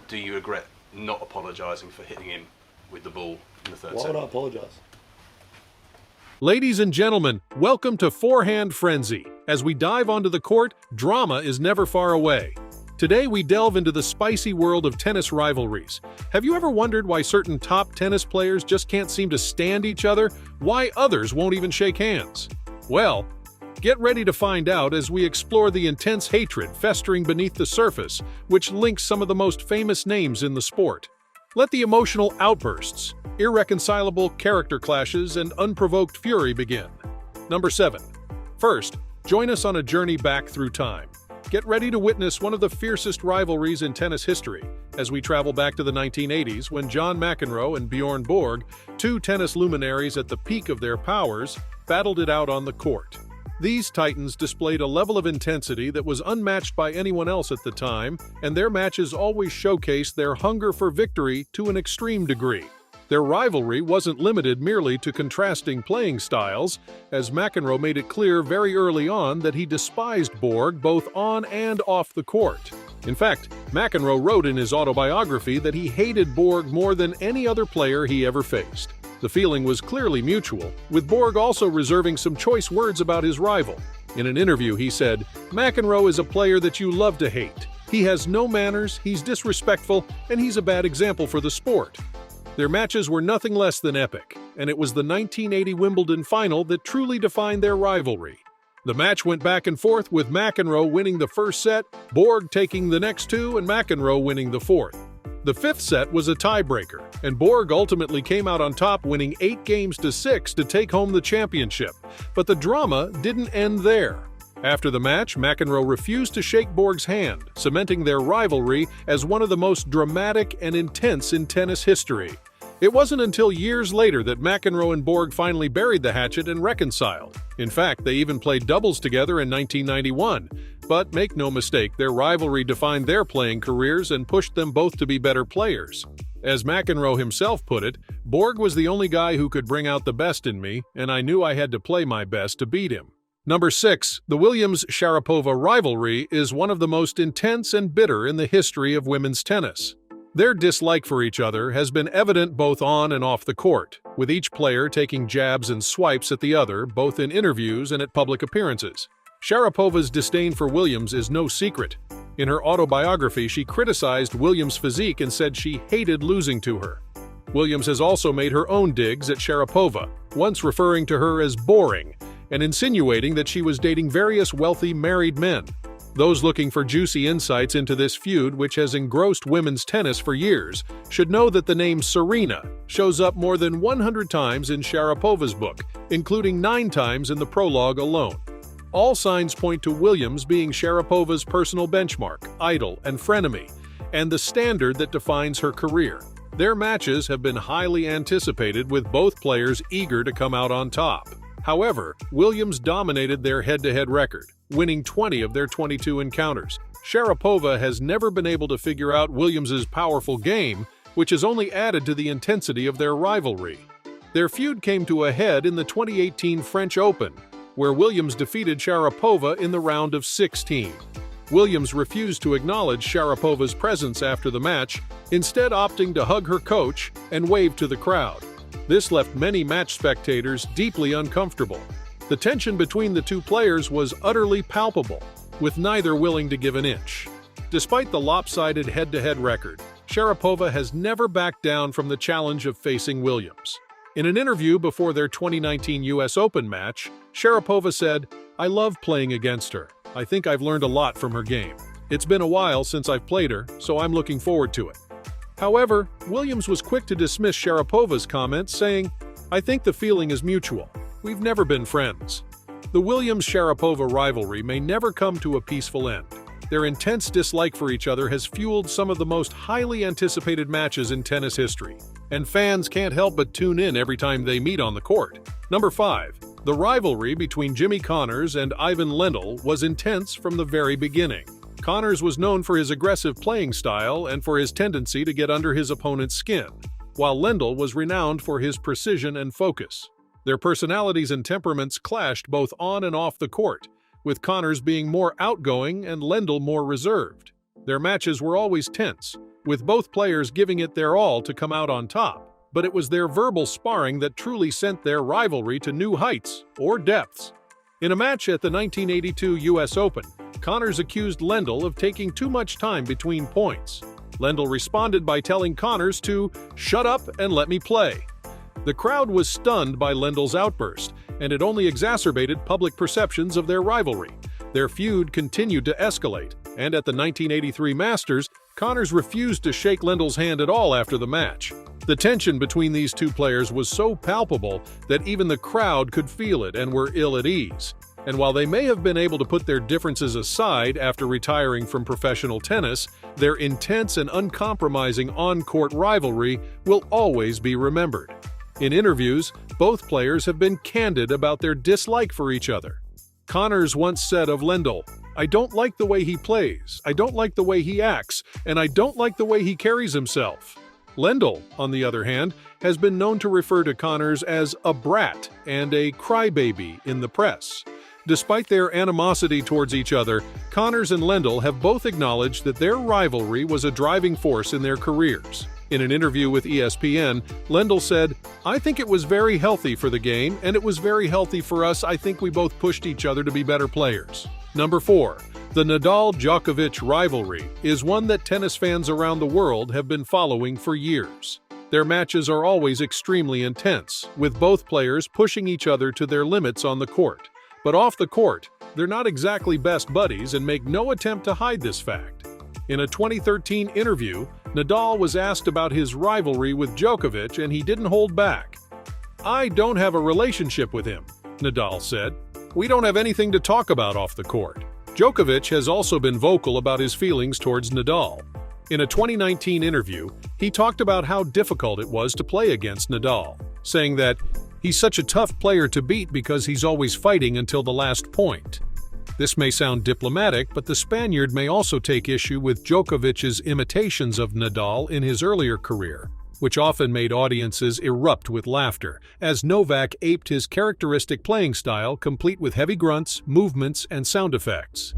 do you regret not apologising for hitting him with the ball in the third Why set? would I apologise? Ladies and gentlemen, welcome to Forehand Frenzy. As we dive onto the court, drama is never far away. Today we delve into the spicy world of tennis rivalries. Have you ever wondered why certain top tennis players just can't seem to stand each other? Why others won't even shake hands? Well, get ready to find out as we explore the intense hatred festering beneath the surface, which links some of the most famous names in the sport. Let the emotional outbursts, irreconcilable character clashes, and unprovoked fury begin. Number 7. First, join us on a journey back through time. Get ready to witness one of the fiercest rivalries in tennis history as we travel back to the 1980s when John McEnroe and Bjorn Borg, two tennis luminaries at the peak of their powers, battled it out on the court. These titans displayed a level of intensity that was unmatched by anyone else at the time, and their matches always showcased their hunger for victory to an extreme degree. Their rivalry wasn't limited merely to contrasting playing styles, as McEnroe made it clear very early on that he despised Borg both on and off the court. In fact, McEnroe wrote in his autobiography that he hated Borg more than any other player he ever faced. The feeling was clearly mutual, with Borg also reserving some choice words about his rival. In an interview, he said, "McEnroe is a player that you love to hate. He has no manners, he's disrespectful, and he's a bad example for the sport." Their matches were nothing less than epic, and it was the 1980 Wimbledon final that truly defined their rivalry. The match went back and forth, with McEnroe winning the first set, Borg taking the next two, and McEnroe winning the fourth. The fifth set was a tiebreaker, and Borg ultimately came out on top, winning 8-6 to take home the championship. But the drama didn't end there. After the match, McEnroe refused to shake Borg's hand, cementing their rivalry as one of the most dramatic and intense in tennis history. It wasn't until years later that McEnroe and Borg finally buried the hatchet and reconciled. In fact, they even played doubles together in 1991. But make no mistake, their rivalry defined their playing careers and pushed them both to be better players. As McEnroe himself put it, "Borg was the only guy who could bring out the best in me, and I knew I had to play my best to beat him." Number 6. The Williams-Sharapova rivalry is one of the most intense and bitter in the history of women's tennis. Their dislike for each other has been evident both on and off the court, with each player taking jabs and swipes at the other, both in interviews and at public appearances. Sharapova's disdain for Williams is no secret. In her autobiography, she criticized Williams' physique and said she hated losing to her. Williams has also made her own digs at Sharapova, once referring to her as boring, and insinuating that she was dating various wealthy married men. Those looking for juicy insights into this feud, which has engrossed women's tennis for years, should know that the name Serena shows up more than 100 times in Sharapova's book, including 9 times in the prologue alone. All signs point to Williams being Sharapova's personal benchmark, idol, and frenemy, and the standard that defines her career. Their matches have been highly anticipated, with both players eager to come out on top. However, Williams dominated their head-to-head record, winning 20 of their 22 encounters. Sharapova has never been able to figure out Williams's powerful game, which has only added to the intensity of their rivalry. Their feud came to a head in the 2018 French Open, where Williams defeated Sharapova in the round of 16. Williams refused to acknowledge Sharapova's presence after the match, instead opting to hug her coach and wave to the crowd. This left many match spectators deeply uncomfortable. The tension between the two players was utterly palpable, with neither willing to give an inch. Despite the lopsided head-to-head record, Sharapova has never backed down from the challenge of facing Williams. In an interview before their 2019 US Open match, Sharapova said, "I love playing against her. I think I've learned a lot from her game. It's been a while since I've played her, so I'm looking forward to it." However, Williams was quick to dismiss Sharapova's comments, saying, "I think the feeling is mutual. We've never been friends." The Williams-Sharapova rivalry may never come to a peaceful end. Their intense dislike for each other has fueled some of the most highly anticipated matches in tennis history, and fans can't help but tune in every time they meet on the court. Number 5. The rivalry between Jimmy Connors and Ivan Lendl was intense from the very beginning. Connors was known for his aggressive playing style and for his tendency to get under his opponent's skin, while Lendl was renowned for his precision and focus. Their personalities and temperaments clashed both on and off the court, with Connors being more outgoing and Lendl more reserved. Their matches were always tense, with both players giving it their all to come out on top. But it was their verbal sparring that truly sent their rivalry to new heights or depths. In a match at the 1982 US Open, Connors accused Lendl of taking too much time between points. Lendl responded by telling Connors to "shut up and let me play." The crowd was stunned by Lendl's outburst, and it only exacerbated public perceptions of their rivalry. Their feud continued to escalate, and at the 1983 Masters, Connors refused to shake Lendl's hand at all after the match. The tension between these two players was so palpable that even the crowd could feel it and were ill at ease. And while they may have been able to put their differences aside after retiring from professional tennis, their intense and uncompromising on-court rivalry will always be remembered. In interviews, both players have been candid about their dislike for each other. Connors once said of Lendl, "I don't like the way he plays, I don't like the way he acts, and I don't like the way he carries himself." Lendl, on the other hand, has been known to refer to Connors as a brat and a crybaby in the press. Despite their animosity towards each other, Connors and Lendl have both acknowledged that their rivalry was a driving force in their careers. In an interview with ESPN, Lendl said, "I think it was very healthy for the game, and it was very healthy for us. I think we both pushed each other to be better players." Number 4. The Nadal-Djokovic rivalry is one that tennis fans around the world have been following for years. Their matches are always extremely intense, with both players pushing each other to their limits on the court. But off the court, they're not exactly best buddies and make no attempt to hide this fact. In a 2013 interview, Nadal was asked about his rivalry with Djokovic and he didn't hold back. "I don't have a relationship with him," Nadal said. "We don't have anything to talk about off the court." Djokovic has also been vocal about his feelings towards Nadal. In a 2019 interview, he talked about how difficult it was to play against Nadal, saying that he's such a tough player to beat because he's always fighting until the last point. This may sound diplomatic, but the Spaniard may also take issue with Djokovic's imitations of Nadal in his earlier career, which often made audiences erupt with laughter, as Novak aped his characteristic playing style, complete with heavy grunts, movements, and sound effects.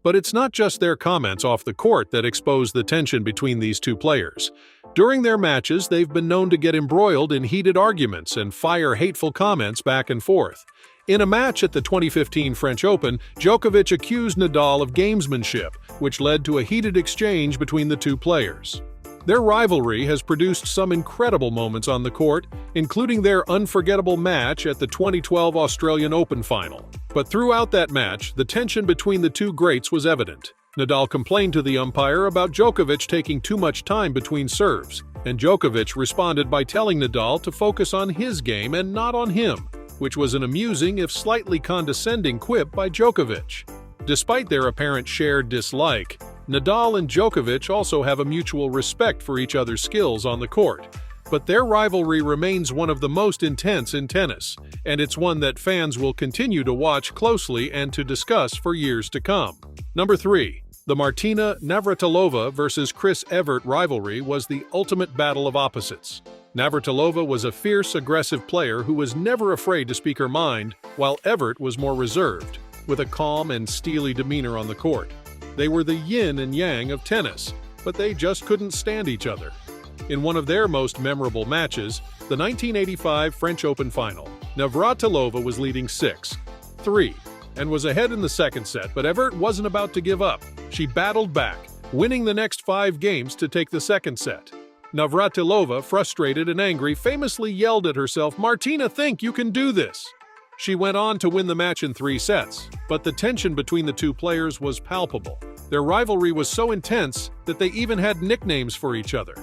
But it's not just their comments off the court that expose the tension between these two players. During their matches, they've been known to get embroiled in heated arguments and fire hateful comments back and forth. In a match at the 2015 French Open, Djokovic accused Nadal of gamesmanship, which led to a heated exchange between the two players. Their rivalry has produced some incredible moments on the court, including their unforgettable match at the 2012 Australian Open final. But throughout that match, the tension between the two greats was evident. Nadal complained to the umpire about Djokovic taking too much time between serves, and Djokovic responded by telling Nadal to focus on his game and not on him, which was an amusing if slightly condescending quip by Djokovic. Despite their apparent shared dislike, Nadal and Djokovic also have a mutual respect for each other's skills on the court. But their rivalry remains one of the most intense in tennis, and it's one that fans will continue to watch closely and to discuss for years to come. Number 3. The Martina Navratilova versus Chris Evert rivalry was the ultimate battle of opposites. Navratilova was a fierce, aggressive player who was never afraid to speak her mind, while Evert was more reserved, with a calm and steely demeanor on the court. They were the yin and yang of tennis, but they just couldn't stand each other. In one of their most memorable matches, the 1985 French Open final, Navratilova was leading 6-3 and was ahead in the second set, but Evert wasn't about to give up. She battled back, winning the next 5 games to take the second set. Navratilova, frustrated and angry, famously yelled at herself, "Martina, think you can do this!" She went on to win the match in 3 sets, but the tension between the two players was palpable. Their rivalry was so intense that they even had nicknames for each other.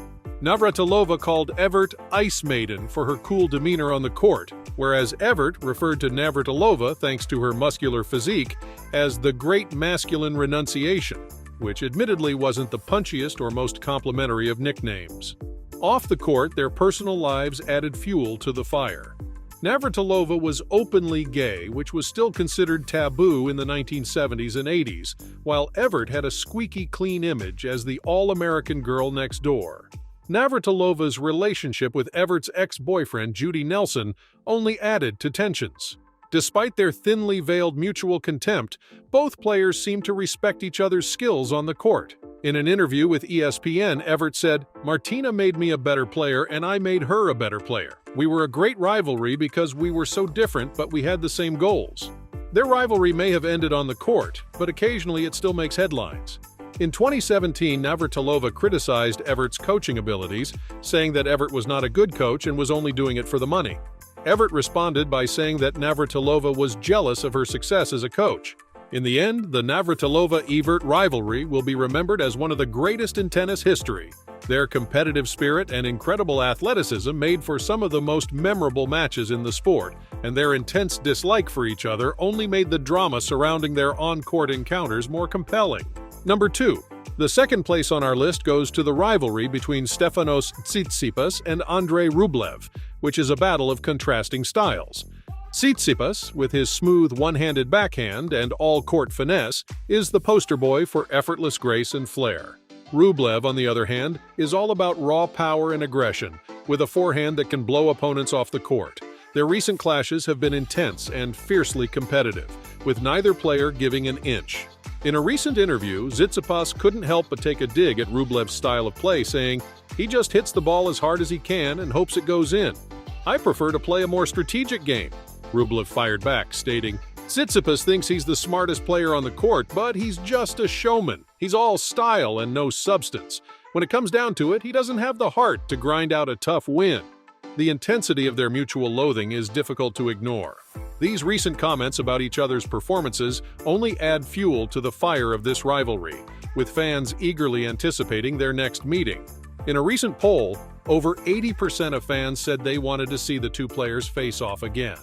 Navratilova called Evert Ice Maiden for her cool demeanor on the court, whereas Evert referred to Navratilova, thanks to her muscular physique, as the Great Masculine Renunciation, which admittedly wasn't the punchiest or most complimentary of nicknames. Off the court, their personal lives added fuel to the fire. Navratilova was openly gay, which was still considered taboo in the 1970s and 80s, while Evert had a squeaky clean image as the all-American girl next door. Navratilova's relationship with Evert's ex-boyfriend Judy Nelson only added to tensions. Despite their thinly veiled mutual contempt, both players seemed to respect each other's skills on the court. In an interview with ESPN, Everett said, "Martina made me a better player and I made her a better player. We were a great rivalry because we were so different, but we had the same goals." Their rivalry may have ended on the court, but occasionally it still makes headlines. In 2017, Navratilova criticized Everett's coaching abilities, saying that Everett was not a good coach and was only doing it for the money. Everett responded by saying that Navratilova was jealous of her success as a coach. In the end, the Navratilova-Evert rivalry will be remembered as one of the greatest in tennis history. Their competitive spirit and incredible athleticism made for some of the most memorable matches in the sport, and their intense dislike for each other only made the drama surrounding their on-court encounters more compelling. Number 2. The second place on our list goes to the rivalry between Stefanos Tsitsipas and Andrey Rublev, which is a battle of contrasting styles. Tsitsipas, with his smooth one-handed backhand and all-court finesse, is the poster boy for effortless grace and flair. Rublev, on the other hand, is all about raw power and aggression, with a forehand that can blow opponents off the court. Their recent clashes have been intense and fiercely competitive, with neither player giving an inch. In a recent interview, Tsitsipas couldn't help but take a dig at Rublev's style of play, saying, "He just hits the ball as hard as he can and hopes it goes in. I prefer to play a more strategic game." Rublev fired back, stating, "Tsitsipas thinks he's the smartest player on the court, but he's just a showman. He's all style and no substance. When it comes down to it, he doesn't have the heart to grind out a tough win." The intensity of their mutual loathing is difficult to ignore. These recent comments about each other's performances only add fuel to the fire of this rivalry, with fans eagerly anticipating their next meeting. In a recent poll, over 80% of fans said they wanted to see the two players face off again.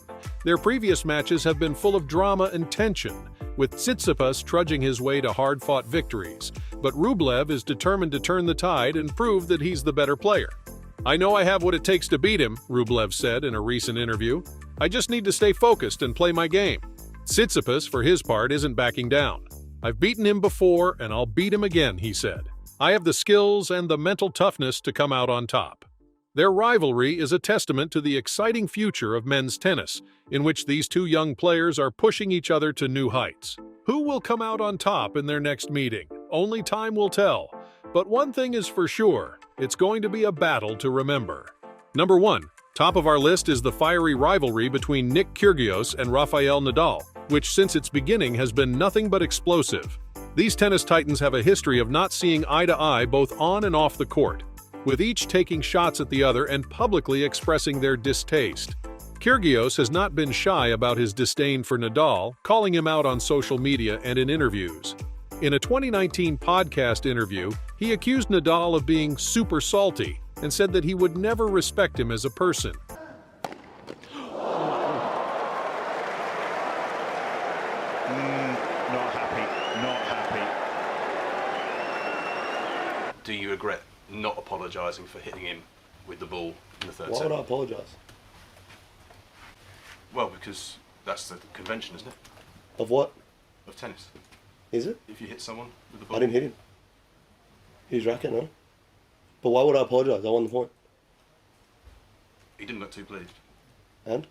Their previous matches have been full of drama and tension, with Tsitsipas trudging his way to hard-fought victories, but Rublev is determined to turn the tide and prove that he's the better player. "I know I have what it takes to beat him," Rublev said in a recent interview. "I just need to stay focused and play my game." Tsitsipas, for his part, isn't backing down. "I've beaten him before and I'll beat him again," he said. "I have the skills and the mental toughness to come out on top." Their rivalry is a testament to the exciting future of men's tennis, in which these two young players are pushing each other to new heights. Who will come out on top in their next meeting? Only time will tell. But one thing is for sure, it's going to be a battle to remember. Number 1. Top of our list is the fiery rivalry between Nick Kyrgios and Rafael Nadal, which since its beginning has been nothing but explosive. These tennis titans have a history of not seeing eye to eye both on and off the court, with each taking shots at the other and publicly expressing their distaste. Kyrgios has not been shy about his disdain for Nadal, calling him out on social media and in interviews. In a 2019 podcast interview, he accused Nadal of being super salty and said that he would never respect him as a person. Not happy. Do you regret not apologising for hitting him with the ball in the third Why set? would I apologise? Well, because that's the convention, isn't it? Of what? Of tennis. Is it? If you hit someone with the ball. I didn't hit him. His racket, no. But why would I apologise? I won the point. He didn't look too pleased. And?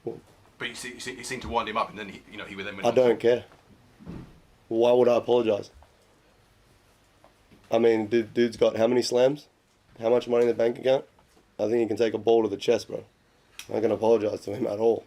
Well, But you seemed to wind him up, and then he then went I on. don't care. Why would I apologise? I mean, dude's got how many slams? How much money in the bank account? I think he can take a ball to the chest, bro. I'm not going to apologise to him at all.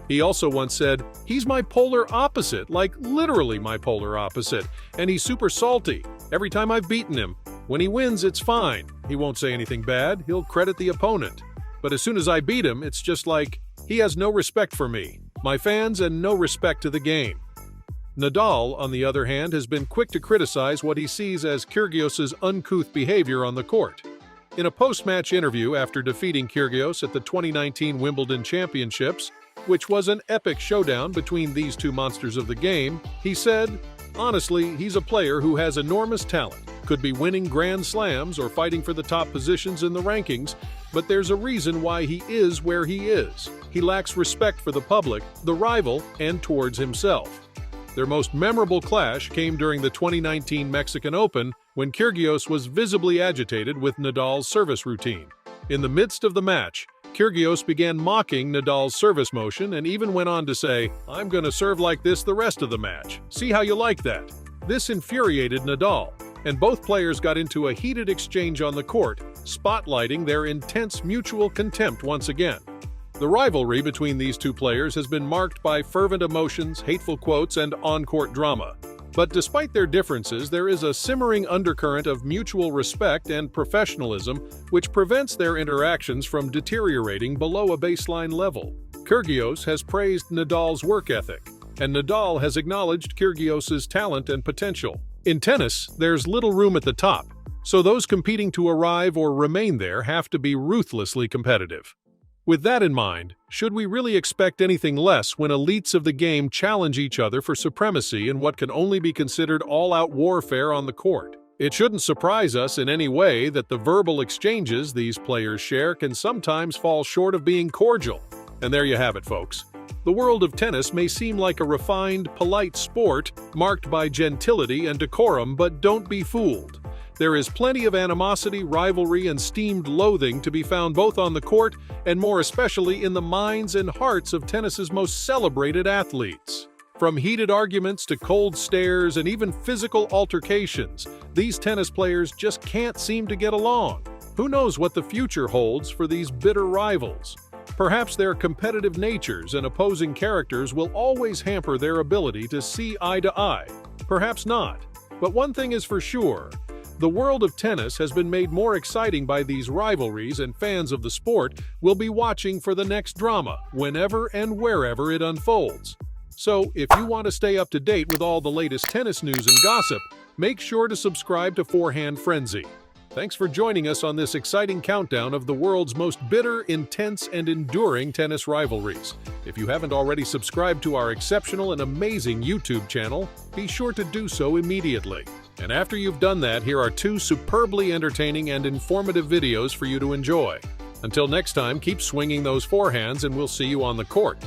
He also once said, "He's my polar opposite, like literally my polar opposite, and he's super salty. Every time I've beaten him. When he wins, it's fine. He won't say anything bad, he'll credit the opponent. But as soon as I beat him, it's just like, he has no respect for me, my fans, and no respect to the game." Nadal, on the other hand, has been quick to criticize what he sees as Kyrgios' uncouth behavior on the court. In a post-match interview after defeating Kyrgios at the 2019 Wimbledon Championships, which was an epic showdown between these two monsters of the game, he said, "Honestly, he's a player who has enormous talent, could be winning Grand Slams or fighting for the top positions in the rankings, but there's a reason why he is where he is. He lacks respect for the public, the rival, and towards himself." Their most memorable clash came during the 2019 Mexican Open, when Kyrgios was visibly agitated with Nadal's service routine. In the midst of the match, Kyrgios began mocking Nadal's service motion and even went on to say, "I'm going to serve like this the rest of the match. See how you like that." This infuriated Nadal, and both players got into a heated exchange on the court, spotlighting their intense mutual contempt once again. The rivalry between these two players has been marked by fervent emotions, hateful quotes, and on-court drama. But despite their differences, there is a simmering undercurrent of mutual respect and professionalism which prevents their interactions from deteriorating below a baseline level. Kyrgios has praised Nadal's work ethic, and Nadal has acknowledged Kyrgios's talent and potential. In tennis, there's little room at the top, so those competing to arrive or remain there have to be ruthlessly competitive. With that in mind, should we really expect anything less when elites of the game challenge each other for supremacy in what can only be considered all-out warfare on the court? It shouldn't surprise us in any way that the verbal exchanges these players share can sometimes fall short of being cordial. And there you have it, folks. The world of tennis may seem like a refined, polite sport marked by gentility and decorum, but don't be fooled. There is plenty of animosity, rivalry, and steamed loathing to be found both on the court and more especially in the minds and hearts of tennis's most celebrated athletes. From heated arguments to cold stares and even physical altercations, these tennis players just can't seem to get along. Who knows what the future holds for these bitter rivals? Perhaps their competitive natures and opposing characters will always hamper their ability to see eye to eye. Perhaps not. But one thing is for sure. The world of tennis has been made more exciting by these rivalries, and fans of the sport will be watching for the next drama whenever and wherever it unfolds. So, if you want to stay up to date with all the latest tennis news and gossip, make sure to subscribe to Forehand Frenzy. Thanks for joining us on this exciting countdown of the world's most bitter, intense, and enduring tennis rivalries. If you haven't already subscribed to our exceptional and amazing YouTube channel, be sure to do so immediately. And after you've done that, here are 2 superbly entertaining and informative videos for you to enjoy. Until next time, keep swinging those forehands and we'll see you on the court.